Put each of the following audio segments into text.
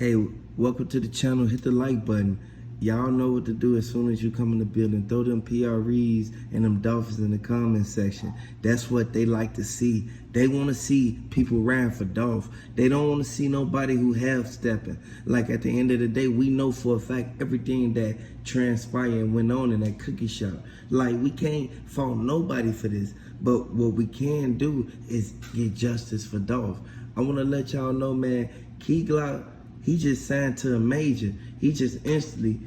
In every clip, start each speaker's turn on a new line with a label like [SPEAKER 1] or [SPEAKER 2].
[SPEAKER 1] Hey, welcome to the channel. Hit the like button. Y'all know what to do as soon as you come in the building. Throw them PREs and them Dolphs in the comment section. That's what they like to see. They want to see people riding for Dolph. They don't want to see nobody who half-stepping. Like at the end of the day, we know for a fact everything that transpired and went on in that cookie shop. Like, we can't fault nobody for this. But what we can do is get justice for Dolph. I want to let y'all know, man, Glock, he just signed to a major. He just instantly,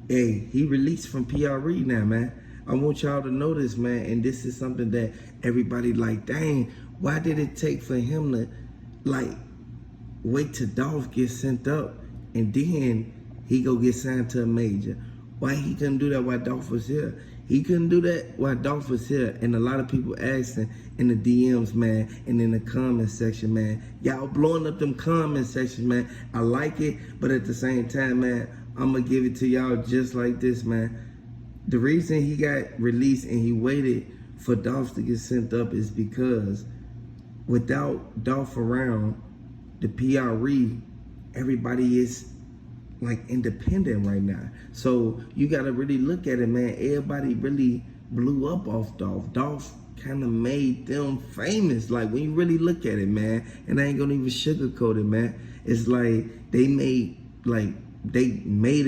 [SPEAKER 1] he released from PRE now, man. I want y'all to know this, man. And this is something that everybody like, dang, why did it take for him to, like, wait till Dolph gets sent up and then he go get signed to a major? Why he couldn't do that while Dolph was here? He couldn't do that while Dolph was here. And a lot of people asking in the DMs, man, and in the comment section, man. Y'all blowing up them comment sections, man. I like it, but at the same time, man, I'm going to give it to y'all just like this, man. The reason he got released and he waited for Dolph to get sent up is because without Dolph around, the PRE, everybody is like independent right now. So you gotta really look at it, man. Everybody really blew up off Dolph. Dolph kind of made them famous. Like, when you really look at it, man, and I ain't gonna even sugarcoat it, man. It's like they made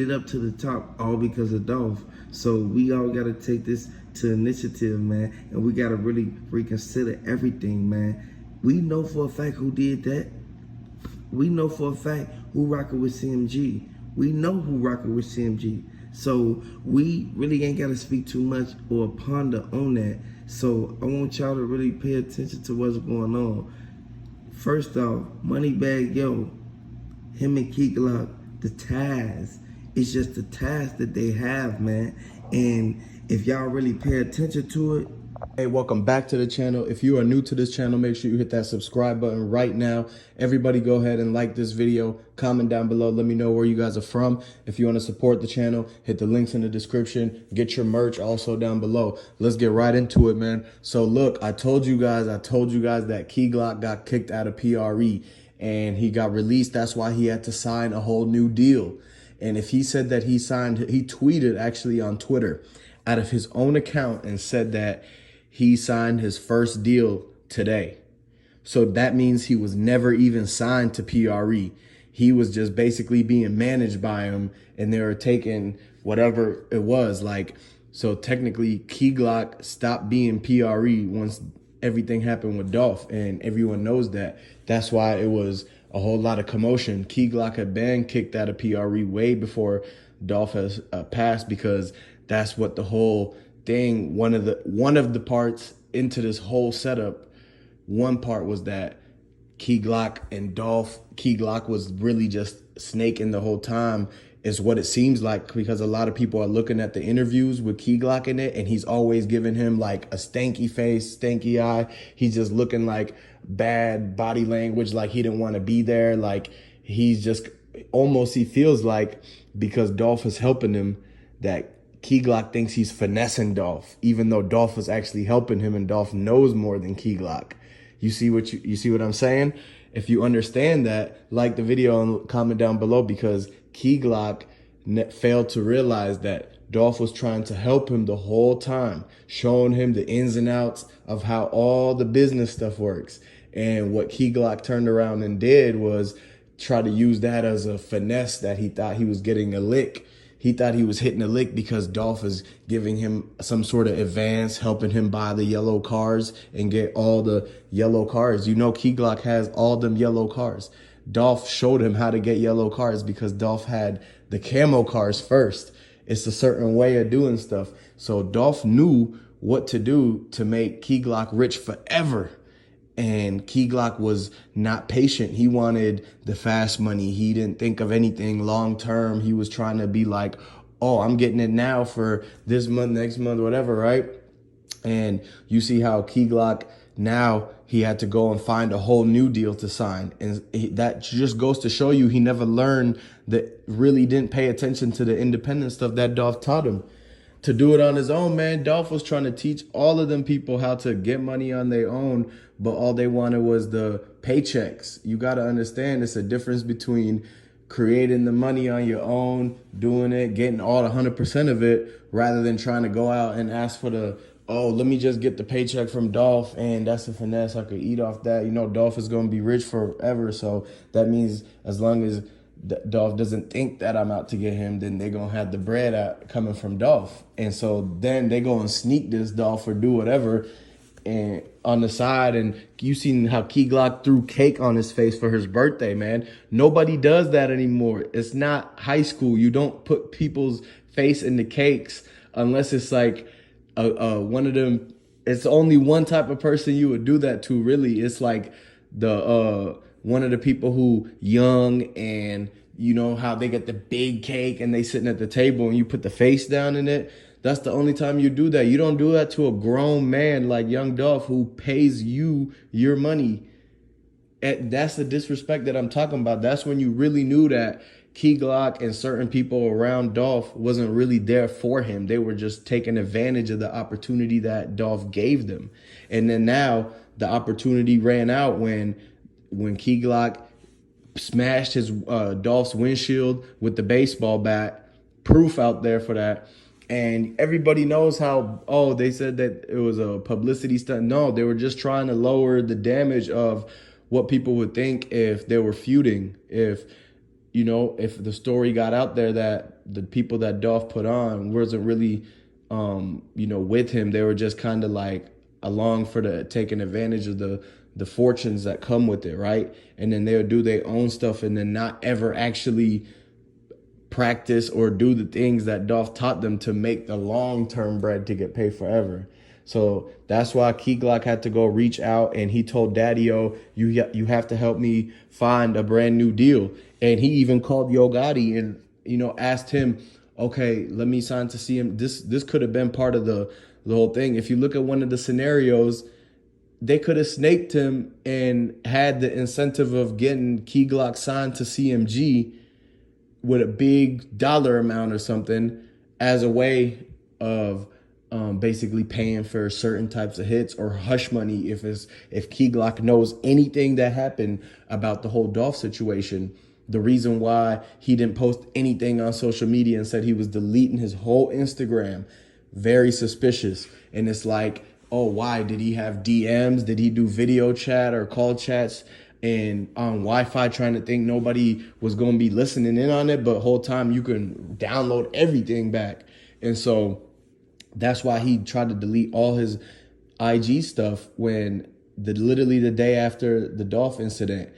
[SPEAKER 1] it up to the top all because of Dolph. So we all gotta take this to initiative, man, and we gotta really reconsider everything, man. We know for a fact who did that. We know for a fact who rocking with CMG. We know who rocking with CMG. So we really ain't got to speak too much or ponder on that. So I want y'all to really pay attention to what's going on. First off, Moneybagg, yo, him and Glock, the ties. It's just the ties that they have, man. And if y'all really pay attention to it.
[SPEAKER 2] Hey, welcome back to the channel. If you are new to this channel, make sure you hit that subscribe button right now. Everybody go ahead and like this video, comment down below, let me know where you guys are from. If you want to support the channel, hit the links in the description, get your merch also down below. Let's get right into it, man. So look, I told you guys that Glock got kicked out of PRE and he got released. That's why he had to sign a whole new deal. And if he said that he tweeted actually on Twitter out of his own account and said that he signed his first deal today. So that means he was never even signed to PRE. He was just basically being managed by him and they were taking whatever it was. Like, so technically Glock stopped being PRE once everything happened with Dolph, and everyone knows that. That's why it was a whole lot of commotion. Glock had been kicked out of PRE way before Dolph has passed, because that's what the whole thing, one of the parts into this whole setup, one part was that Glock and Dolph, Glock was really just snaking the whole time, is what it seems like, because a lot of people are looking at the interviews with Glock in it and he's always giving him like a stanky face, stanky eye. He's just looking like bad body language, like he didn't want to be there. Like, he's just almost, he feels like because Dolph is helping him, that Glock thinks he's finessing Dolph, even though Dolph was actually helping him and Dolph knows more than Glock. You see what I'm saying? If you understand that, like the video and comment down below, because Glock failed to realize that Dolph was trying to help him the whole time, showing him the ins and outs of how all the business stuff works. And what Glock turned around and did was try to use that as a finesse, that he thought he was getting a lick. He thought he was hitting a lick because Dolph is giving him some sort of advance, helping him buy the yellow cars and get all the yellow cars. You know, Glock has all them yellow cars. Dolph showed him how to get yellow cars because Dolph had the camo cars first. It's a certain way of doing stuff. So Dolph knew what to do to make Glock rich forever. And Glock was not patient. He wanted the fast money. He didn't think of anything long term. He was trying to be like, oh, I'm getting it now for this month, next month, whatever, right? And you see how Glock, now he had to go and find a whole new deal to sign. And that just goes to show you he never learned, that really didn't pay attention to the independent stuff that Dolph taught him. To do it on his own, man, Dolph was trying to teach all of them people how to get money on their own, but all they wanted was the paychecks. You got to understand, it's a difference between creating the money on your own, doing it, getting all the 100% of it, rather than trying to go out and ask for the, oh, let me just get the paycheck from Dolph and that's a finesse, I could eat off that. You know, Dolph is going to be rich forever. So that means as long as Dolph doesn't think that I'm out to get him, then they're going to have the bread coming from Dolph. And so then they go and sneak this Dolph or do whatever and on the side. And you seen how Key Glock threw cake on his face for his birthday, man. Nobody does that anymore. It's not high school. You don't put people's face in the cakes unless it's like one of them. It's only one type of person you would do that to, really. It's like the one of the people who young, and you know how they get the big cake and they sitting at the table and you put the face down in it. That's the only time you do that. You don't do that to a grown man like young Dolph who pays you your money. And that's the disrespect that I'm talking about. That's when you really knew that Key Glock and certain people around Dolph wasn't really there for him. They were just taking advantage of the opportunity that Dolph gave them. And then now the opportunity ran out when Key Glock smashed his Dolph's windshield with the baseball bat. Proof out there for that. And everybody knows how, oh, they said that it was a publicity stunt. No, they were just trying to lower the damage of what people would think if they were feuding. If the story got out there that the people that Dolph put on wasn't really, with him. They were just kind of like along for taking advantage of the fortunes that come with it, right? And then they'll do their own stuff and then not ever actually practice or do the things that Dolph taught them to make the long-term bread to get paid forever. So that's why Key Glock had to go reach out, and he told Daddy-O, you have to help me find a brand new deal. And he even called Yo Gotti and, asked him, okay, let me sign to see him. This could have been part of the whole thing. If you look at one of the scenarios, they could have snaked him and had the incentive of getting Key Glock signed to CMG with a big dollar amount or something as a way of basically paying for certain types of hits or hush money if Key Glock knows anything that happened about the whole Dolph situation. The reason why he didn't post anything on social media and said he was deleting his whole Instagram, very suspicious. And it's like, oh, why? Did he have DMs? Did he do video chat or call chats and on Wi-Fi trying to think nobody was going to be listening in on it, but whole time you can download everything back. And so that's why he tried to delete all his IG stuff literally the day after the Dolph incident.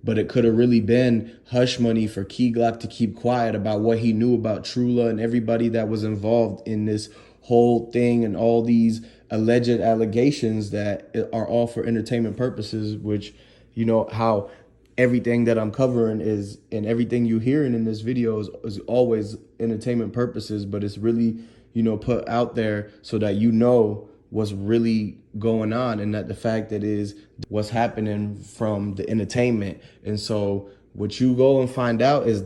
[SPEAKER 2] But it could have really been hush money for Key Glock to keep quiet about what he knew about Trula and everybody that was involved in this whole thing and all these alleged allegations that are all for entertainment purposes, which, how everything that I'm covering is, and everything you hearing in this video is always entertainment purposes, but it's really, put out there so that what's really going on, and that the fact that is what's happening from the entertainment. And so what you go and find out is